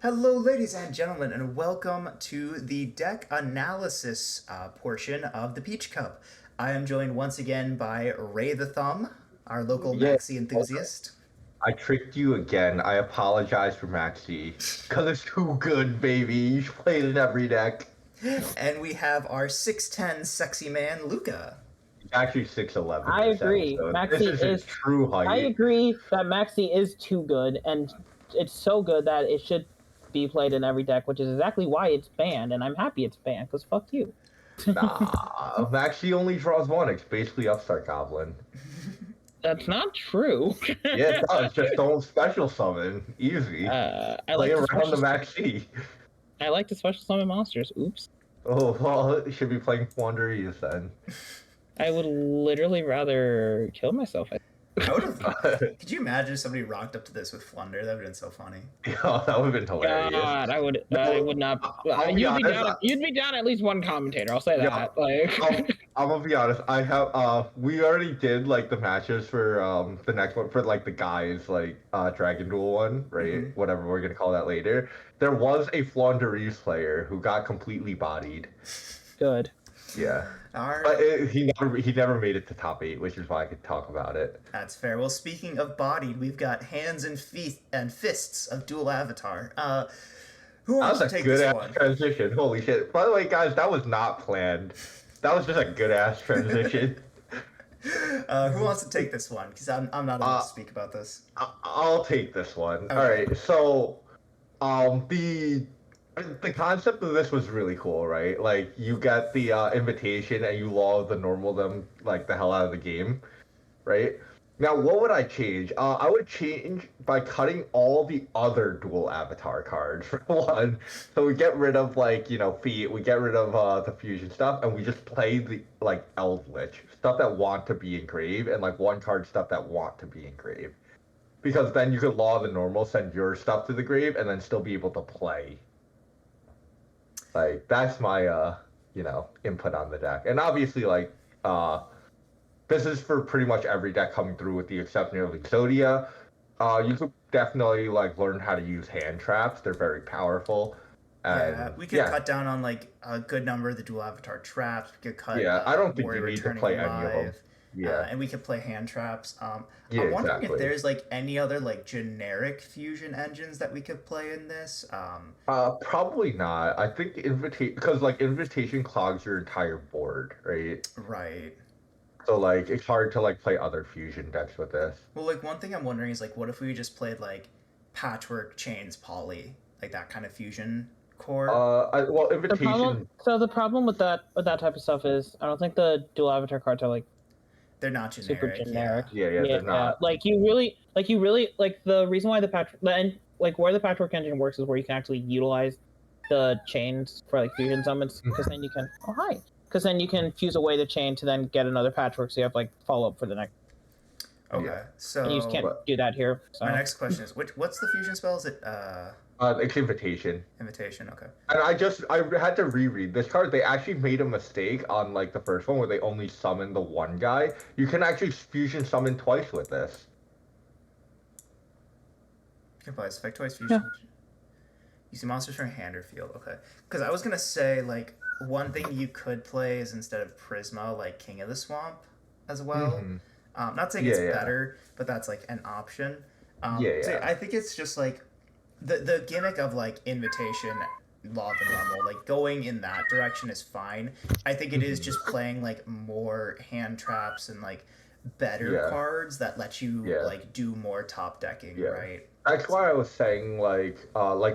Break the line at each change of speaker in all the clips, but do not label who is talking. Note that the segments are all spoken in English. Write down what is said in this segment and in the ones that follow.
Hello, ladies and gentlemen, and welcome to the deck analysis portion of the Peach Cup. I am joined once again by Ray the Thumb, our local
Yeah,
Maxi enthusiast.
I tricked you again. I apologize for Maxi. Because it's too good, baby. You should play it in every deck.
And we have our 6'10 sexy man, Luca.
It's actually 6'11
I
this
agree.
episode. This
Maxi
is his
is.
true height.
I agree that Maxi is too good, and it's so good that it should be played in every deck, which is exactly why it's banned. And I'm happy it's banned because fuck you.
Nah, Maxi only draws one. It's basically Upstart Goblin.
That's not true.
Yeah, it does. Just don't special summon. Easy.
I
Play
like to
around the
special.
Maxi.
I like to special summon monsters. Oops.
Oh, well, you should be playing Wanderers then.
I would literally rather kill myself.
I would have. Could you imagine if somebody rocked up to this with Flunder? That would have been so funny.
Yeah, that would have been hilarious.
God, I would. I would not. You'd be down at least one commentator. I'll say that.
Yeah.
Like.
I'm gonna be honest. I have we already did like the matches for the next one for like the guys like Dragon Duel one, right?
Mhm.
Whatever we're gonna call that later. There was a Flaunderies player who got completely bodied.
Good.
Yeah,
All right.
but he never made it to top 8, which is why I could talk about it.
That's fair. Well, speaking of bodied, we've got hands and feet and fists of Dual Avatar. Who
That
wants
was
to
a
take
good
this
ass
one?
transition. Holy shit! By the way, guys, that was not planned. That was just a good ass transition.
Who wants to take this one? Because I'm not able to speak about this.
I'll take this one.
Okay.
All right. So, the concept of this was really cool, right? Like you get the invitation and you law the normal them like the hell out of the game, right? Now, what would I change? I would change by cutting all the other dual avatar cards for one. So we get rid of like feet, we get rid of the fusion stuff, and we just play the like Eldritch stuff that want to be engraved and like one card stuff that want to be engraved. Because then you could law the normal, send your stuff to the grave, and then still be able to play. Like that's my input on the deck. And obviously like this is for pretty much every deck coming through with the exception of Exodia. You could definitely like learn how to use hand traps. They're very powerful. And,
Yeah, we could cut down on like a good number of the dual avatar traps. We could cut.
Yeah, I don't think
Warrior
you need to
Returning
play any
Alive,
of them. Yeah.
and we could play hand traps.
Yeah,
I'm wondering
exactly.
if there's like any other like generic fusion engines that we could play in this.
Probably not. I think because like invitation clogs your entire board, right?
Right.
So like it's hard to like play other fusion decks with this.
Well, like one thing I'm wondering is like, what if we just played like Patchwork Chains Poly, like that kind of fusion core?
Well, invitation.
The problem with that type of stuff is I don't think the dual avatar cards are like
They're not generic.
super generic.
Yeah, they're not.
Like you really like the reason why the where the patchwork engine works is where you can actually utilize the chains for like fusion summons because then you can because then you can fuse away the chain to then get another patchwork so you have like follow up for the next.
Okay,
Yeah.
so
And you just can't do that here. So.
my next question is, what's the fusion spell? Is it
It's invitation.
invitation? Okay.
And I had to reread this card. They actually made a mistake on like the first one where they only summoned the one guy. You can actually fusion summon twice with this.
You can play effect twice fusion. You see monsters from hand or field. Okay. Because I was gonna say like one thing you could play is instead of Prisma, like King of the Swamp as well.
Mhm.
Not saying it's better, but that's like an option. So I think it's just like the gimmick of like invitation, law of the normal, like going in that direction is fine. I think it is just playing like more hand traps and like better cards that let you like do more top decking, right?
That's why I was saying like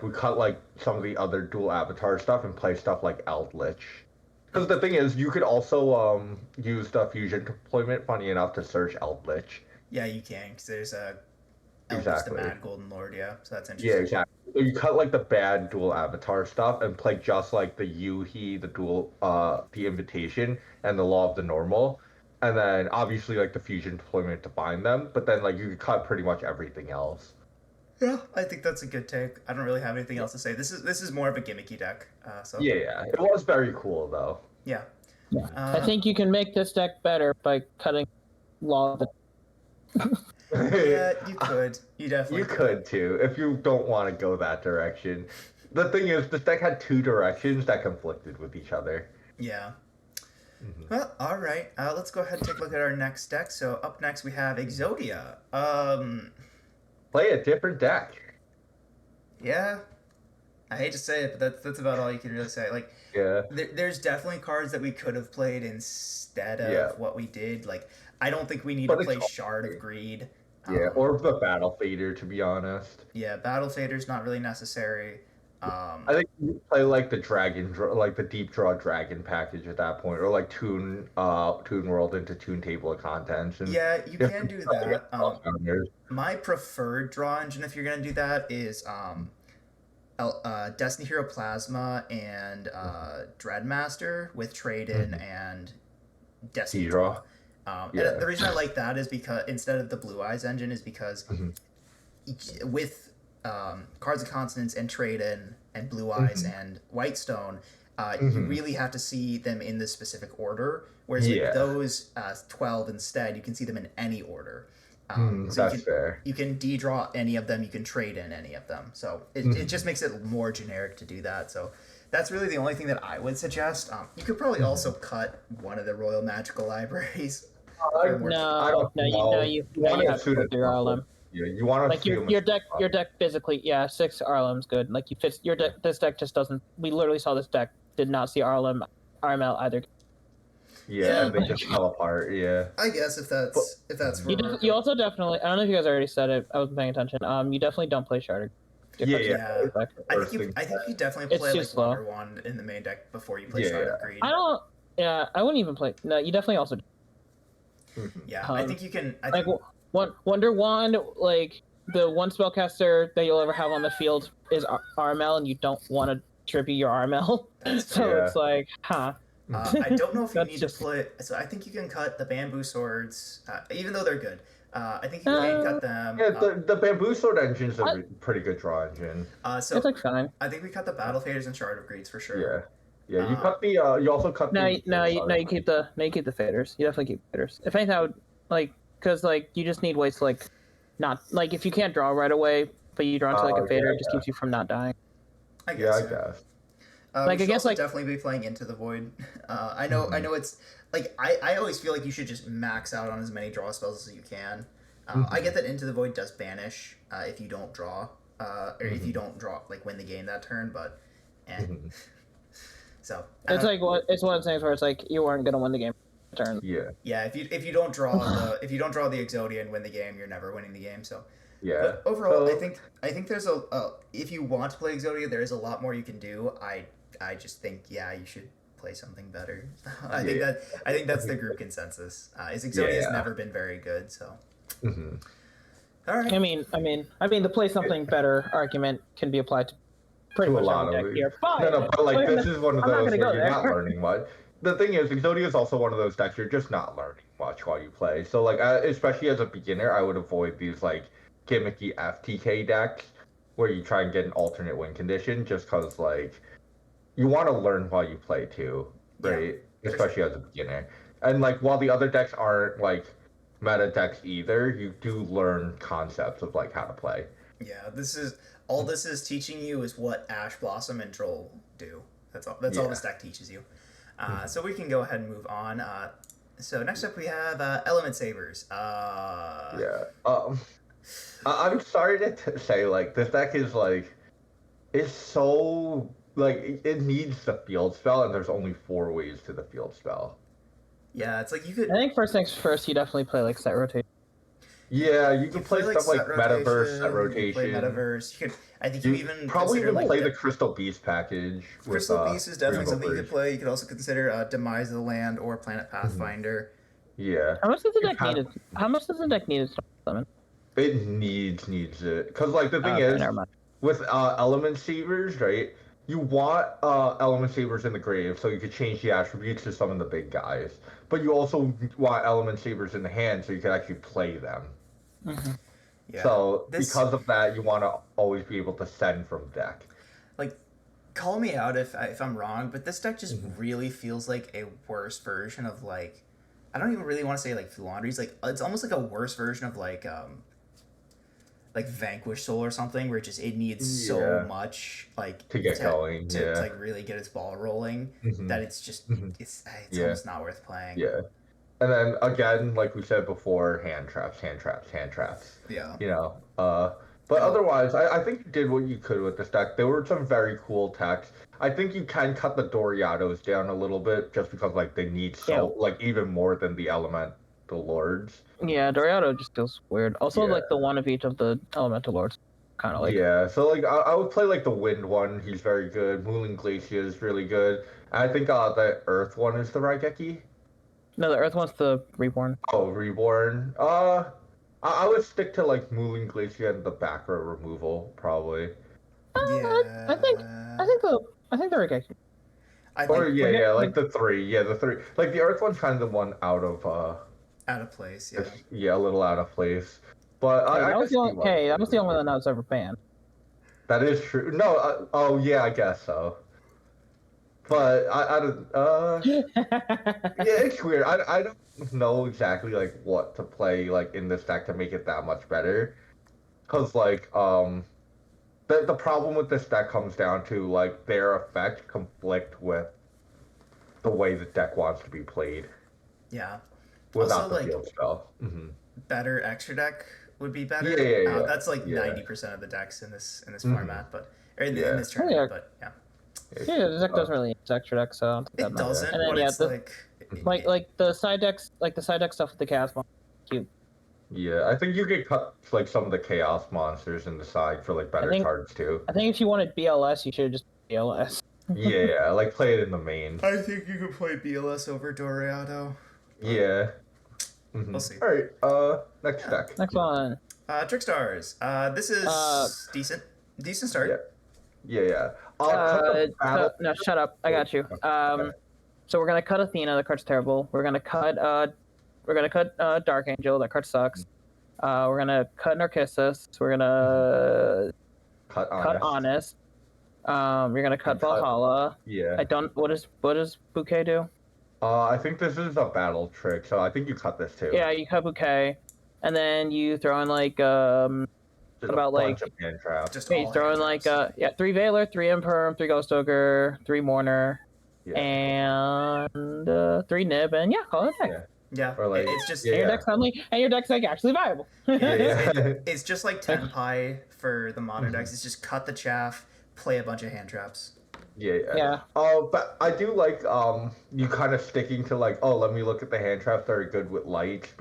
we cut like some of the other dual avatar stuff and play stuff like Eldritch. Because the thing is, you could also use the fusion deployment, funny enough, to search Eldritch.
Yeah, you can, because there's Eldritch
Exactly.
the Mad Golden Lord, yeah. So that's interesting.
Yeah, exactly. So you cut like the bad dual avatar stuff and play just like the Yuhi, the dual, the invitation, and the law of the normal, and then obviously like the fusion deployment to bind them. But then like you could cut pretty much everything else.
Yeah, I think that's a good take. I don't really have anything else to say. This is more of a gimmicky deck. So
Yeah, it was very cool though.
yeah.
I think you can make this deck better by cutting law of the
Yeah, you could. You definitely
You could too, if you don't want to go that direction. The thing is, this deck had two directions that conflicted with each other.
Yeah.
Mm-hmm.
Well, all right. Let's go ahead and take a look at our next deck. So up next we have Exodia.
Play a different deck.
Yeah. I hate to say it, but that's about all you can really say. Like,
Yeah.
there's definitely cards that we could have played instead of what we did. Like, I don't think we need to play Shard of Greed.
Yeah, or the Battle Fader, to be honest.
Yeah, Battle Fader's not really necessary.
I think you play like the dragon, like the deep draw dragon package at that point, or like Toon World into Toon Table of Contents. And
yeah, you can do that. My preferred draw engine, if you're gonna do that, is Destiny Hero Plasma and Dreadmaster with trade in and Destiny Draw. And the reason I like that is because instead of the Blue Eyes engine is because with Cards of Consonance and trade in and Blue Eyes and Whitestone, you really have to see them in this specific order. Whereas with those 12 instead, you can see them in any order. So
that's fair.
You can de-draw any of them. You can trade in any of them. So it just makes it more generic to do that. So that's really the only thing that I would suggest. You could probably also cut one of the Royal Magical libraries.
No, you have to put your RLM.
Yeah, you want to
like your deck physically. Yeah, 6 RLM's good. Like you fit your deck. This deck just doesn't. We literally saw this deck did not see RLM, RML either.
Yeah, and they just fell apart. Yeah.
I guess if that's
you also definitely. I don't know if you guys already said it. I wasn't paying attention. You definitely don't play Shard.
Yeah. I think you definitely play like Wonder Wand in the main deck before you play Shard of Greed.
I don't. Yeah, I wouldn't even play. No, you definitely also.
Yeah, I think you can.
Wonder Wand, like the one spellcaster that you'll ever have on the field is RML, and you don't want to trippy your RML. So it's like, huh.
I don't know if you need to play. So I think you can cut the bamboo swords, even though they're good. I think you can cut them.
Yeah, the bamboo sword engine's a pretty good draw engine.
So it's like fine.
I think we cut the Battle Faders and Shard of Greeds for sure.
Yeah. Yeah, you cut the. You also cut.
You keep the faders. You definitely keep faders. If anything, I would like because like you just need ways to like, not like if you can't draw right away, but you draw into like a fader, it just keeps you from not dying.
I guess.
Like I guess like definitely be playing Into the Void. I know it's like I always feel like you should just max out on as many draw spells as you can. I get that Into the Void does banish if you don't draw, or if you don't draw like win the game that turn, but. So
it's like it's one of those things where it's like you weren't gonna win the game turn.
Yeah.
Yeah. If you don't draw the Exodia and win the game, you're never winning the game. So.
Yeah.
But overall, I think there's a if you want to play Exodia, there is a lot more you can do. I just think you should play something better. I think that's the group consensus. Is Exodia has never been very good. So. All right.
I mean, the play something better argument can be applied to. Pretty much
every
deck here. Fine.
No, but like this is one of those where you're not learning much. The thing is, Exodia is also one of those decks you're just not learning much while you play. So like, especially as a beginner, I would avoid these like gimmicky FTK decks where you try and get an alternate win condition, just because like you want to learn while you play too, right? Yeah, especially as a beginner. And like while the other decks aren't like meta decks either, you do learn concepts of like how to play.
Yeah, all this is teaching you is what Ash Blossom and Troll do. That's all this deck teaches you. So we can go ahead and move on. So next up we have Element Sabers.
I'm sorry to say, like, this deck is like, it's so like it needs the field spell, and there's only 4 ways to the field spell.
Yeah, it's like you could.
I think first things first, you definitely play like set rotation.
Yeah, you can play stuff like Metaverse, Set Rotation.
Play Metaverse. You could. I think you even
probably even play the Crystal Beast package.
Crystal Beast is definitely something you could play. You could also consider Demise of the Land or Planet Pathfinder.
Yeah.
How much does the deck need? How much does the deck need to summon?
It needs it, because like the thing is with Element Sabers, right? You want Element Sabers in the grave so you could change the attributes to summon the big guys, but you also want Element Sabers in the hand so you can actually play them. Yeah, so because of that, you want to always be able to send from deck.
Like, call me out if I'm wrong, but this deck just really feels like a worse version of like, I don't even really want to say like Fluandre's, like it's almost like a worse version of like Vanquish Soul or something, where it needs so much like
to get going,
to like really get its ball rolling, that it's just it's almost not worth playing.
Yeah. And then again, like we said before, hand traps.
Yeah.
You know, but otherwise, I think you did what you could with this deck. There were some very cool techs. I think you can cut the Doriados down a little bit just because like they need like even more than the Elemental Lords.
Yeah, Doriado just feels weird. Also, like the one of each of the Elemental Lords, kind of like.
Yeah, so like I would play like the Wind one. He's very good. Mooling Glacier is really good. And I think the Earth one is the Raigeki.
No, the Earth one's the Reborn.
Oh, Reborn. I would stick to like Mooling Glacier and the back row removal probably.
Yeah.
I think the Raigeki.
Like the three. Like the Earth one's kind of the one out of
place.
Yeah, a little out of place. But
that was the only one that was ever banned.
That is true. No, I guess so. But I don't. It's weird. I don't know exactly like what to play like in this deck to make it that much better, cause like the problem with this deck comes down to like their effect conflict with the way the deck wants to be played.
Yeah.
Without
also,
the
like,
field spell.
Better extra deck would be better.
Yeah.
That's like 90% of the decks in this format, but in this tournament. But yeah.
Yeah, the deck doesn't really use extra deck, so
it doesn't.
And then
but it's
like the side decks, stuff with the chaos monster, cute.
Yeah, I think you could cut like some of the chaos monsters in the side for like better cards too.
I think if you wanted BLS, you should have just BLS.
Yeah, like play it in the main.
I think you could play BLS over Doriado.
Yeah.
We'll see.
All right. Next deck.
Next one.
Trickstars. This is decent start.
Yeah.
No, shut up. I got you. So we're gonna cut Athena. That card's terrible. We're gonna cut Dark Angel. That card sucks. We're gonna cut Narcissus. We're gonna cut Honest. You're gonna cut Valhalla.
Yeah.
I don't. What does Bouquet do?
I think this is a battle trick, so I think you cut this too.
Yeah, you cut Bouquet, and then you throw in like
Just
about like
hand traps.
you throw in like 3 Veiler, 3 Imperm, 3 Ghost Ogre, 3 Mourner, and 3 Nib, and call it a deck.
Yeah,
or like
it's just
your deck's like actually viable.
It's just like Tenpai for the modern decks. It's just cut the chaff, play a bunch of hand traps.
Yeah. But I do like you kind of sticking to like, let me look at the hand traps that are good with light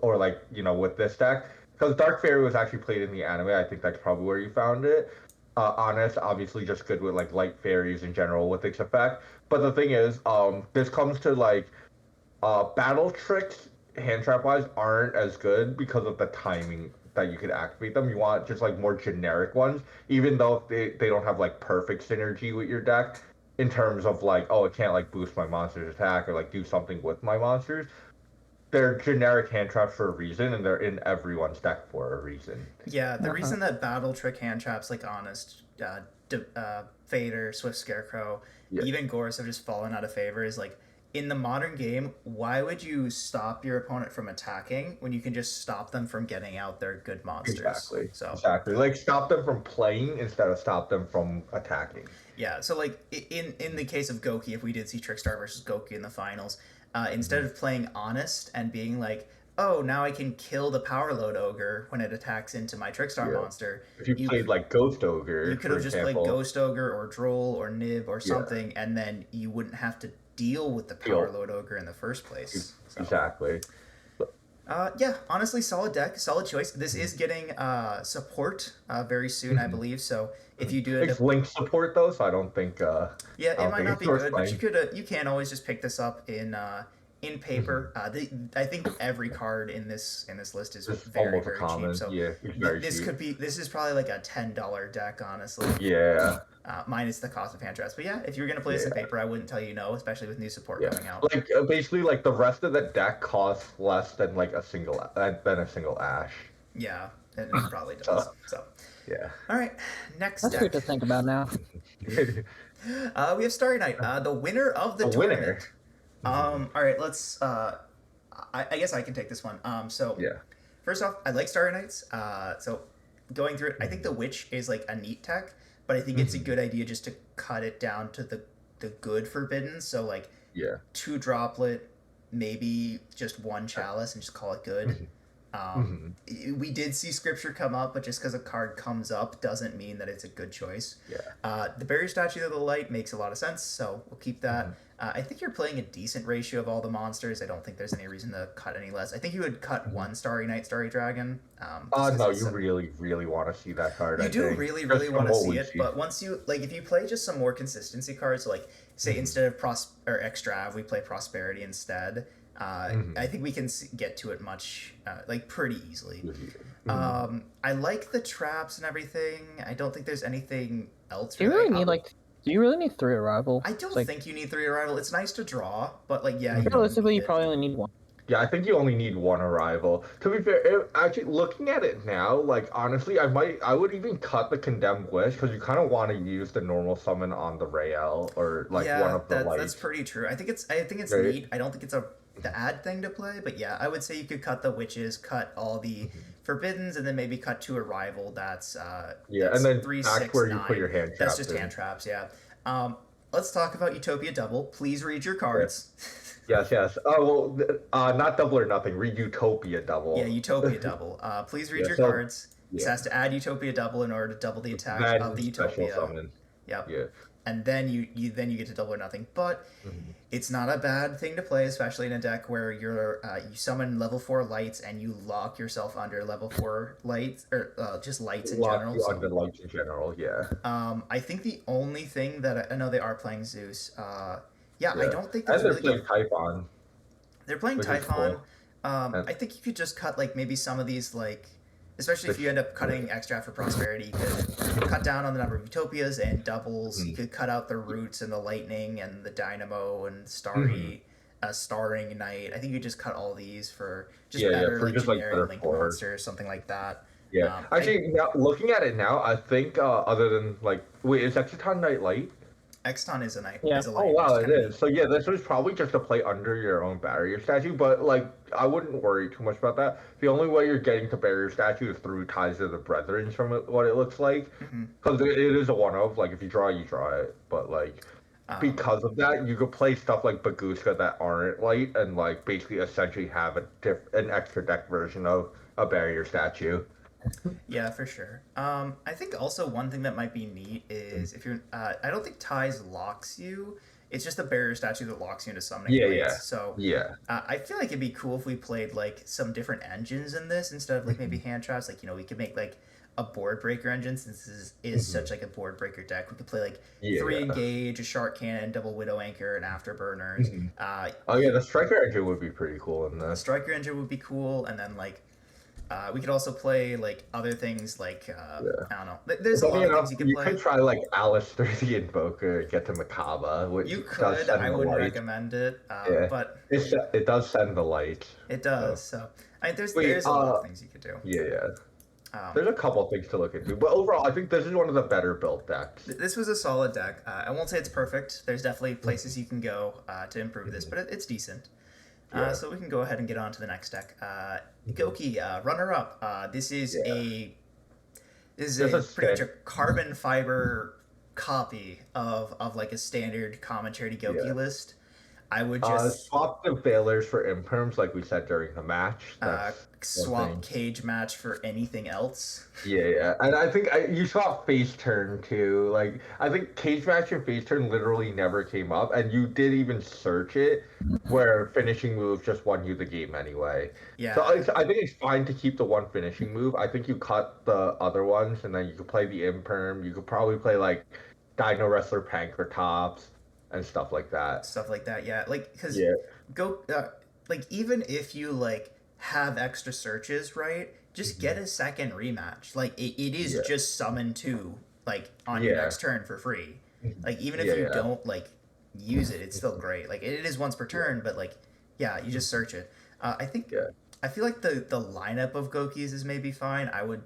or like, with this deck. Because Dark Fairy was actually played in the anime. I think that's probably where you found it. Honest, obviously just good with like light fairies in general with its effect. But the thing is, this comes to like battle tricks hand trap wise aren't as good because of the timing that you could activate them. You want just like more generic ones, even though they don't have like perfect synergy with your deck in terms of like, it can't like boost my monster's attack or like do something with my monsters. They're generic hand traps for a reason, and they're in everyone's deck for a reason.
Yeah, the reason that battle trick hand traps like Honest, Fader, Swift Scarecrow, even Gorus have just fallen out of favor is like, in the modern game, why would you stop your opponent from attacking when you can just stop them from getting out their good monsters?
Exactly. Like stop them from playing instead of stop them from attacking.
Yeah, so like in the case of Goki, if we did see Trickstar versus Goki in the finals, instead of playing Honest and being like, now I can kill the Power Load Ogre when it attacks into my Trickstar monster.
If you played like Ghost Ogre,
you could have just played Ghost Ogre or Droll or Nib or something, and then you wouldn't have to deal with the Power Load Ogre in the first place.
Exactly.
Honestly, solid deck, solid choice. This is getting support very soon, I believe. So if you do
it's link support though, so I don't think.
It might not be good, but you can always just pick this up in paper. I think every card in this list is very
common.
Cheap. So this is probably like a $10 deck, honestly.
Yeah.
Minus the cost of hand traps. But if you're gonna play this in paper, I wouldn't tell you no, especially with new support coming out.
Like basically, like the rest of the deck costs less than like a single ash.
Yeah, it probably does. So.
Yeah.
All right, next
That's
deck.
weird to think about now.
We have Starry Night, the winner of the tournament. All right, let's I guess I can take this one. So
Yeah.
first off, I like Starry Nights. So going through it, I think the Witch is like a neat tech, but I think it's a good idea just to cut it down to the good forbidden. So like 2 droplet, maybe just 1 chalice, and just call it good. We did see scripture come up, but just because a card comes up doesn't mean that it's a good choice. The barrier statue of the light makes a lot of sense, so we'll keep that. I think you're playing a decent ratio of all the monsters. I don't think there's any reason to cut any less. I think you would cut 1 Starry Night, Starry Dragon.
No, you really want to see that card.
You do really want to see it, but once you like, if you play just some more consistency cards, like say instead of Extrav, we play Prosperity instead. I think we can get to it much like pretty easily. I like the traps and everything. I don't think there's anything else.
Do you really need do you really need 3 arrival?
I don't think you need 3 arrival. It's nice to draw, but like
realistically, you probably only need 1.
Yeah, I think you only need 1 arrival. To be fair, actually looking at it now, like honestly, I would even cut the Condemned Wish because you kind of want to use the normal summon on the Rael or like one of the lights.
That's pretty true. I think it's neat. I don't think it's a bad thing to play, but yeah, I would say you could cut the witches, cut all the forbiddens, and then maybe cut 2 arrival. That's
and then
3,
back
6,
where
9.
You put your hand traps.
That's just hand traps. Yeah. Let's talk about Utopia Double. Please read your cards.
Yes. Oh well, not double or nothing. Read Utopia Double.
Yeah, Utopia Double. Please read your cards. This has to add Utopia Double in order to double the attack of the Utopia. Yep. Yeah. And then you get to double or nothing. But it's not a bad thing to play, especially in a deck where you summon level 4 lights and you lock yourself under level 4 lights or just lights in general.
Under lights in general, yeah.
I think the only thing that I know they are playing Zeus. I don't think there's
really playing Typhon.
They're playing Typhon. Cool. I think you could just cut like maybe some of these like. Especially if you end up cutting extra for prosperity, you could cut down on the number of utopias and doubles. You could cut out the roots and the lightning and the dynamo and starring night. I think you just cut all these for just better legendary link monsters, something like that.
Yeah, actually, looking at it now, I think other than like, wait, is Exciton Night Light?
Exton is a night.
Yeah.
Is a light.
Oh wow, it is. So yeah, this was probably just to play under your own barrier statue, but like I wouldn't worry too much about that. The only way you're getting to barrier statue is through Ties of the Brethren, from what it looks like, because it is a one of. Like if you draw it, but like because of that, you could play stuff like Baguska that aren't light and like basically essentially have an extra deck version of a barrier statue.
Yeah, for sure. I think also one thing that might be neat is if you're. I don't think Ties locks you. It's just a barrier statue that locks you into summoning blades.
Yeah.
So I feel like it'd be cool if we played like some different engines in this instead of like maybe hand traps. Like we could make like a board breaker engine since this is such like a board breaker deck. We could play like 3 engage, a shark cannon, double widow anchor, and afterburners.
The striker engine would be pretty cool in this.
The striker engine would be cool, and then like. We could also play like other things like I don't know. There's a lot of things you can play.
You could try like Alistair the Invoker, get to Makaba. Which
you could. I wouldn't recommend it. But
it does send the light.
It does. So there's a lot of things you could do.
There's a couple things to look into, but overall, I think this is one of the better built decks.
This was a solid deck. I won't say it's perfect. There's definitely places you can go to improve this, but it's decent. So we can go ahead and get on to the next deck. Goki, runner-up. This is pretty much a carbon fiber copy of like a standard commentary Goki list. I would just
swap the failures for imperms, like we said during the match.
Swap cage match for anything else.
And I think you swap face turn too. Like I think cage match and face turn literally never came up, and you did even search it, where finishing move just won you the game anyway.
Yeah.
So I think it's fine to keep the one finishing move. I think you cut the other ones, and then you could play the imperm. You could probably play like Dino Wrestler Pankratops. And stuff like that.
Yeah. Like, because like even if you like have extra searches, right? Just get a second rematch. Like it is just summon 2 like on your next turn for free. Like even if you don't like use it, it's still great. Like it is once per turn, but like you just search it. I think I feel like the lineup of Gokis is maybe fine. I would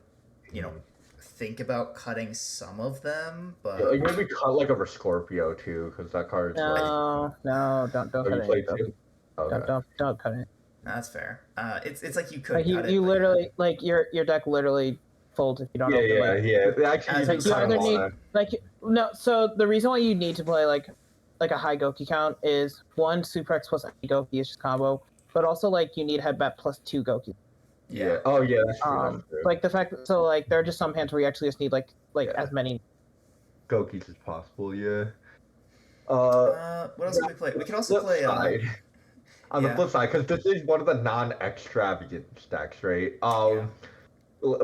think about cutting some of them, but
like maybe cut like over Scorpio too, because that card's
no, don't cut it.
Okay.
Don't cut it.
That's fair. It's like you could
Like
cut it,
you
but
literally like your deck literally folds if you don't open like.
Actually,
As
you
we
Like you
saw,
kind
either
of
need
wanna.
like no. So the reason why you need to play like a high Goki count is one Suplex plus any Goki is just combo, but also like you need headbat plus 2 Goki.
Yeah. Oh yeah, that's true. That's true.
Like the fact so like there are just some hands where you actually just need like as many.
Gokis as possible. Yeah.
what else can we play? We could also
Flip
play.
side. On the
Yeah,
flip side, because this is one of the non-extravagant decks, right?
yeah.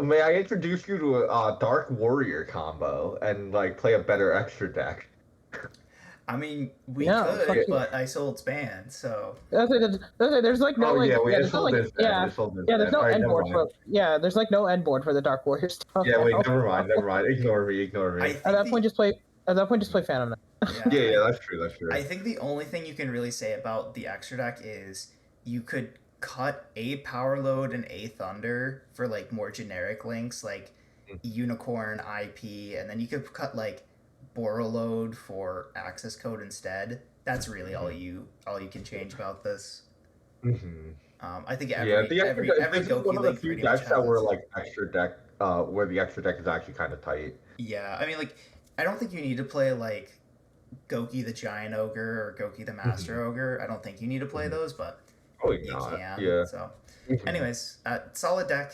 May I introduce you to a Dark Warrior combo and like play a better extra deck?
I mean, we
No, fuck
could,
you.
but Isold's banned, so
There's like no
Oh
like
yeah, wait,
there's not like there's no
All right,
end
never
board
mind.
for there's like no end board for the Dark Warrior stuff
Yeah, wait,
now.
never mind. Ignore me, ignore
I
me.
At
think
that point, just play Phantom Knight.
yeah,
Yeah, that's true, that's true.
I think the only thing you can really say about the extra deck is you could cut a power load and a thunder for like more generic links like unicorn IP, and then you could cut like Borreload for access code instead. That's really all you can change about this.
Mm-hmm.
I think
Yeah,
every
this is one
Goki
of the
link
few
pretty much
decks that
has
were
this.
like extra deck, where the extra deck is actually kind of tight.
Yeah, I mean, like, I don't think you need to play like Goki the Giant Ogre or Goki the Master Ogre. I don't think you need to play those, but
Probably
you
not.
can.
Yeah.
So,
Mhm.
anyways, solid deck.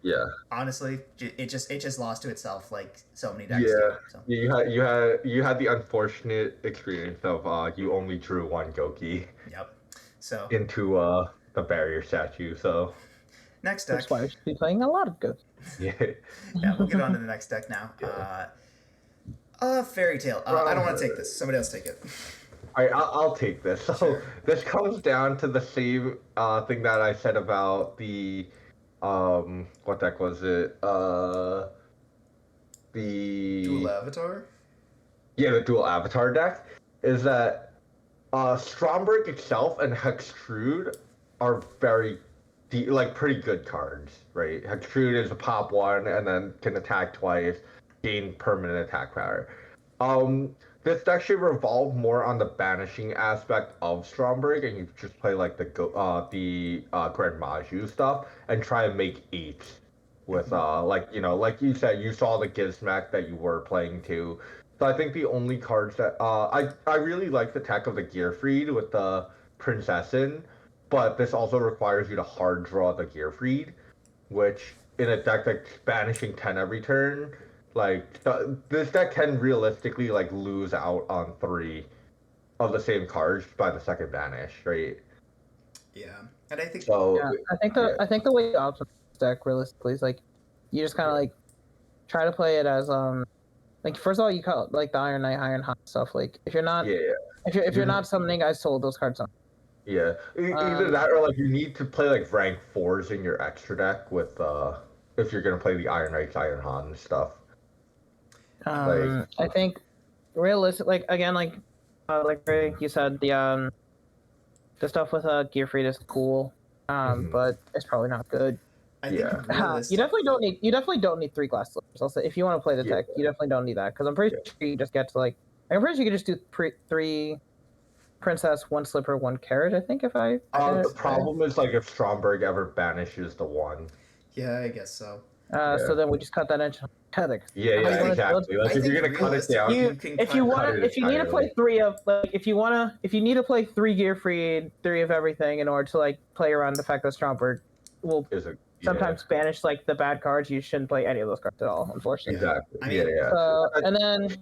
Yeah.
Honestly, it just lost to itself like so many decks
Yeah.
do. So.
Yeah, you had the unfortunate experience of you only drew one Goki
Yep. So
into the barrier statue. So
next deck.
That's why we should be playing a lot of Goki.
yeah.
Yeah, we'll get on to the next deck now. Fairy Tale. I don't want to take this. Somebody else take it.
All right, I'll take this. So
Sure.
this comes down to the same thing that I said about the what deck was it? The
Dual Avatar.
Yeah, the dual avatar deck is that Stromberg itself and Hextrude are like pretty good cards, right? Hextrude is a pop one and then can attack twice, gain permanent attack power. This deck should revolve more on the banishing aspect of Stromberg, and you just play like the Grand Maju stuff and try and make 8 with like like you said, you saw the Gizmek that you were playing too. So I think the only cards that I really like the tech of the Gearfried with the Princessin, but this also requires you to hard draw the Gearfried, which in a deck that's banishing 10 every turn, like this deck can realistically like lose out on 3 of the same cards by the second banish, right?
Yeah, and I think
So.
Yeah, I think the way you optimize this deck realistically is like you just kind of like try to play it as like first of all you cut like the Iron Knight, Iron Hot stuff. Like if you're not if you're not summoning, I sold those cards on.
Yeah, either that or like you need to play like rank 4s in your extra deck with if you're gonna play the Iron Knights, Iron Han stuff.
I think realistic like again like you said the stuff with Gearfried is cool, but it's probably not good.
I think
You definitely don't need 3 glass slippers. I'll say if you want to play the tech, you definitely don't need that because I'm pretty sure you just get to like I'm pretty sure you can just do 3 princess, 1 slipper, 1 carrot. I think if I.
The problem is like if Stromberg ever banishes the 1.
Yeah, I guess so.
So then we just cut that into Heather.
Yeah, exactly. Like if you're gonna cut it down,
if you need to play 3 of like if you need to play 3 Gearfried, 3 of everything in order to like play around the fact that Stromberg will sometimes banish like the bad cards, you shouldn't play any of those cards at all, unfortunately.
Exactly.
I mean,
and then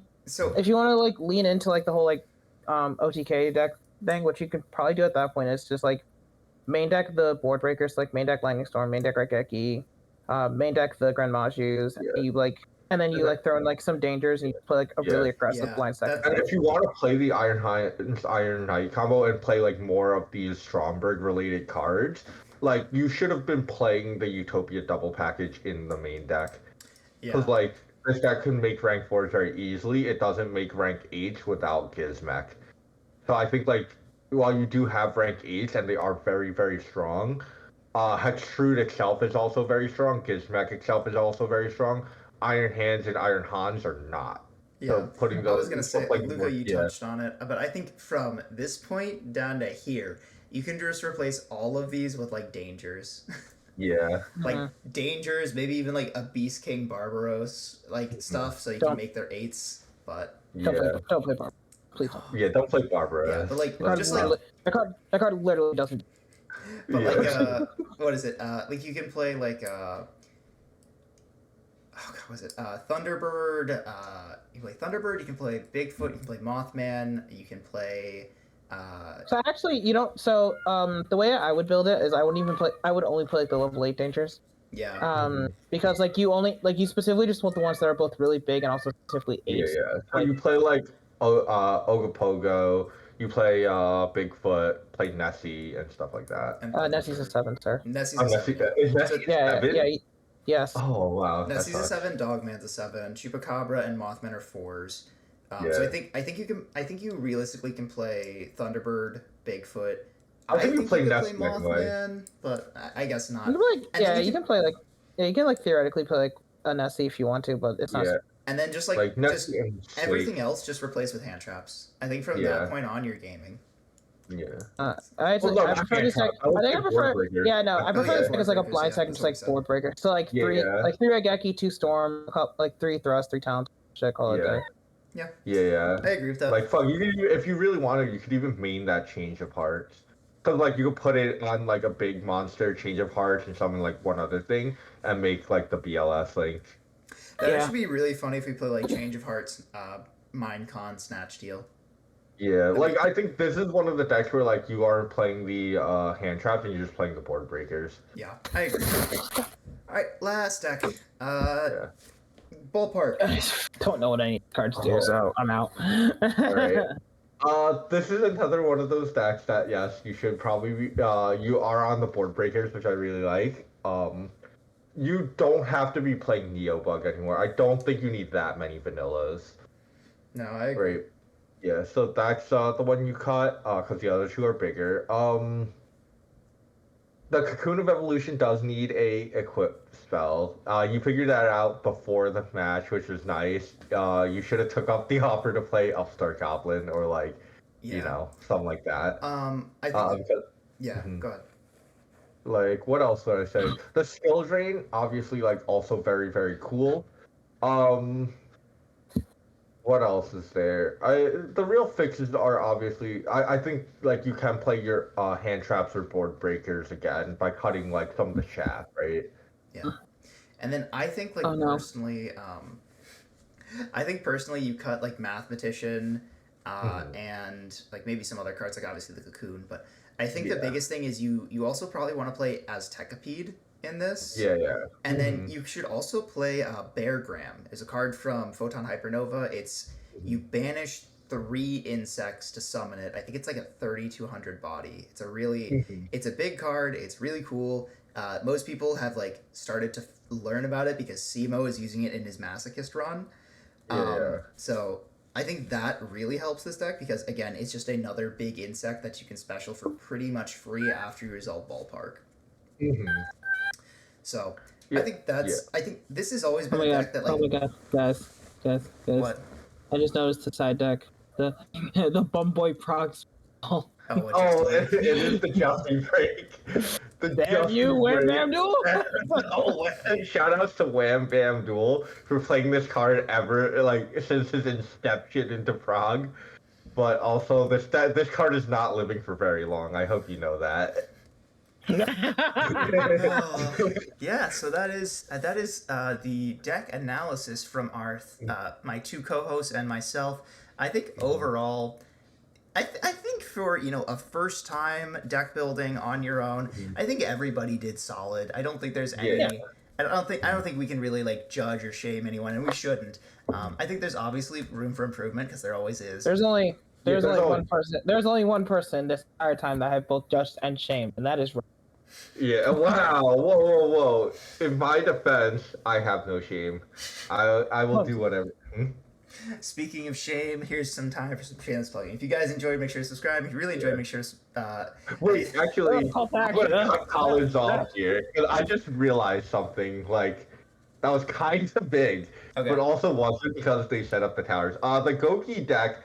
if you want to like lean into like the whole like OTK deck thing, what you could probably do at that point is just like main deck the board breakers, like main deck Lightning Storm, main deck Raigeki, main deck the Grand Majus, and then you like throw in like some dangers and you play like a really aggressive blind second.
And if you want to play the Iron Knight combo and play like more of these Stromberg related cards, like you should have been playing the Utopia double package in the main deck. Because like this deck can make rank 4s very easily. It doesn't make rank 8 without Gizmek. So I think like while you do have rank 8s and they are very, very strong, Hextrude itself is also very strong. Gizmek itself is also very strong. Iron Hands and Iron Hans are not.
Yeah,
so putting those,
I was gonna say, like, Luca, you touched on it, but I think from this point down to here, you can just replace all of these with like dangers.
Yeah.
Like dangers, maybe even like a Beast King Barbaros, like stuff, so you can make their 8s. But
don't play Barbara. Please don't.
Yeah, don't play Barbara.
Yeah, but like
just like that card literally doesn't.
But like what is it? Like you can play like oh god, was it Thunderbird? You play Thunderbird. You can play Bigfoot. You can play Mothman. You can play.
So actually, you don't. So the way I would build it is I wouldn't even play. I would only play like the level 8 dangers.
Yeah.
Because like you specifically just want the ones that are both really big and also specifically 8.
Yeah. So you play like Ogopogo. You play Bigfoot. Play Nessie and stuff like that.
Nessie's a 7, sir.
Nessie's a 7.
Is Nessie
yeah,
7?
yeah. Yes.
Oh wow.
Nessie's a 7. Dogman's a 7. Chupacabra and Mothman are 4s. So I think you realistically can play Thunderbird, Bigfoot.
I think you play
Mothman, but I guess not.
You can play you can like theoretically play like a Nessie if you want to, but it's not.
Yeah.
And then just everything else just replace with hand traps. I think from that point on you're gaming.
Yeah.
I prefer this deck. I prefer. Yeah, no, I prefer this deck as like a blind deck, just like board breaker. So like three Raigeki, 2 Storm, like 3 Thrust, 3 Talents. Should I call it a day?
Yeah.
I agree with that.
Like, fuck, if you really wanted, you could even main that change of hearts. Because, like, you could put it on, like, a big monster, change of hearts, and something like one other thing, and make, like, the BLS link.
That should be really funny if we play, like, change of hearts, Minecon, Snatch Deal.
Yeah, like, I think this is one of the decks where, like, you are playing the hand traps, and you're just playing the board breakers.
Yeah, I agree. Alright, last deck. Ballpark.
I don't know what any cards do, so I'm out.
Alright. This is another one of those decks that, yes, you should probably be, you are on the board breakers, which I really like. You don't have to be playing Neobug anymore. I don't think you need that many vanillas.
No, I agree.
Right. Yeah, so that's the one you cut, because the other 2 are bigger. The Cocoon of Evolution does need a equip spell. You figured that out before the match, which was nice. You should have took up the offer to play Upstart Goblin or like, you know, something like that.
I think. Go ahead.
Like, what else would I say? The skill drain, obviously, like, also very, very cool. What else is there? The real fixes are obviously, I think, like, you can play your hand traps or board breakers again by cutting, like, some of the shaft, right?
Yeah. And then I think, like, personally, you cut, like, Mathematician, and, like, maybe some other cards, like, obviously the Cocoon, but I think the biggest thing is you also probably want to play Aztecapede in this.
Yeah.
And then you should also play Beargram. It's a card from Photon Hypernova. It's you banish 3 insects to summon it. I think it's like a 3200 body. It's a really it's a big card. It's really cool. Most people have like started to learn about it because Simo is using it in his Masochist run. So I think that really helps this deck because again, it's just another big insect that you can special for pretty much free after you resolve Ballpark. So I think I think this has always been a deck that like.
Oh my god, guys.
What?
I just noticed the side deck, the Bumboy Progs.
It is the Jumping Break.
Damn you, Wham Bam Duel!
Shout outs to Wham Bam Duel for playing this card ever, like, since his inception into Prague. But also, this card is not living for very long. I hope you know that.
Yeah, so that is the deck analysis from our my 2 co-hosts and myself. I think overall, I think for a first time deck building on your own, I think everybody did solid. I don't think there's any. I don't think we can really like judge or shame anyone, and we shouldn't. I think there's obviously room for improvement because there always is.
There's only one person. There's only one person this entire time that I have both judged and shamed, and that is.
Yeah, wow, whoa. In my defense, I have no shame. I will do whatever.
Speaking of shame, here's some time for some shameless plugging. If you guys enjoyed, make sure to subscribe. If you really enjoyed, make sure to...
Wait, actually, I'm going to cut Collins off here. I just realized something, like, that was kind of big, but also wasn't because they set up the towers. The Goki deck,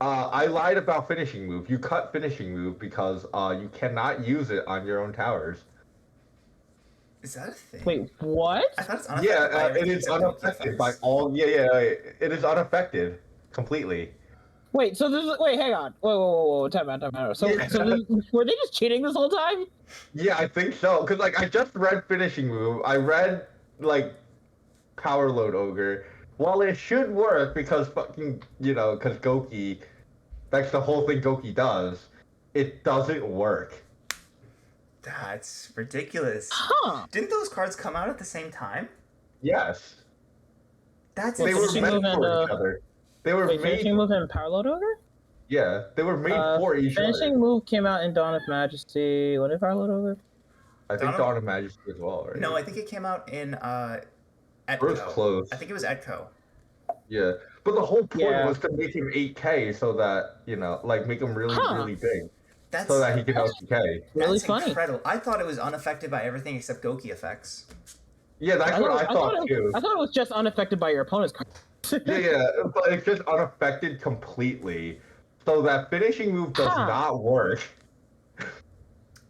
I lied about finishing move. You cut finishing move because you cannot use it on your own towers.
Is that a thing?
Wait, what?
I thought it's unaffected by
it is unaffected by all. It is unaffected completely.
Wait, so this is hang on. Whoa, time out. So were they just cheating this whole time?
Yeah, I think so. Cause like I just read finishing move. I read like power load ogre. Well, it should work because fucking because Goki, that's the whole thing Goki does. It doesn't work.
That's ridiculous.
Huh?
Didn't those cards come out at the same time?
Yes.
They
were meant for each other. They were made.
Finishing move and power load ogre?
Yeah, they were made for each other.
Finishing move came out in Dawn of Majesty. What did power load ogre?
I think Dawn of Majesty as well, right?
No, I think it came out in Etco.
Close.
I think it was Etco.
Yeah, but the whole point was to make him 8K so that make him really big. So that he can LCK.
Really
That's
funny.
Incredible. I thought it was unaffected by everything except Goki effects.
Yeah, that's what I thought too.
I thought it was just unaffected by your opponent's card.
yeah, but it's just unaffected completely. So that finishing move does not work.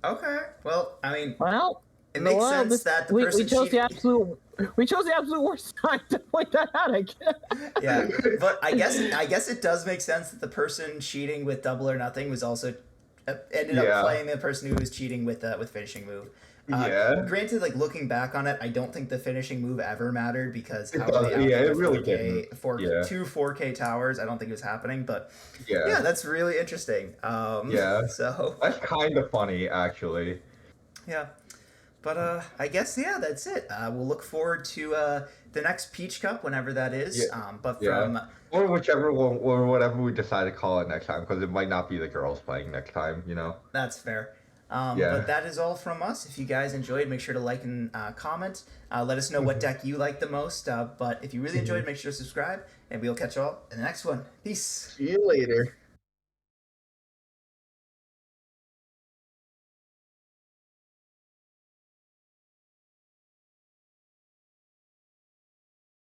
Okay. Well, I mean, it makes sense that the person
we chose the absolute worst time to point that out. I guess.
Yeah, but I guess it does make sense that the person cheating with double or nothing was also ended up playing the person who was cheating with finishing move. Granted, like looking back on it, I don't think the finishing move ever mattered because
it really didn't.
For 2 4K towers, I don't think it was happening. But that's really interesting. So
that's kind of funny, actually.
Yeah, but I guess that's it. We'll look forward to the next Peach Cup whenever that is.
Or whichever one, or whatever we decide to call it next time, because it might not be the girls playing next time.
That's fair. But that is all from us. If you guys enjoyed, make sure to like and comment. Let us know what deck you like the most. But if you really enjoyed, make sure to subscribe, and we'll catch you all in the next one. Peace.
See you later.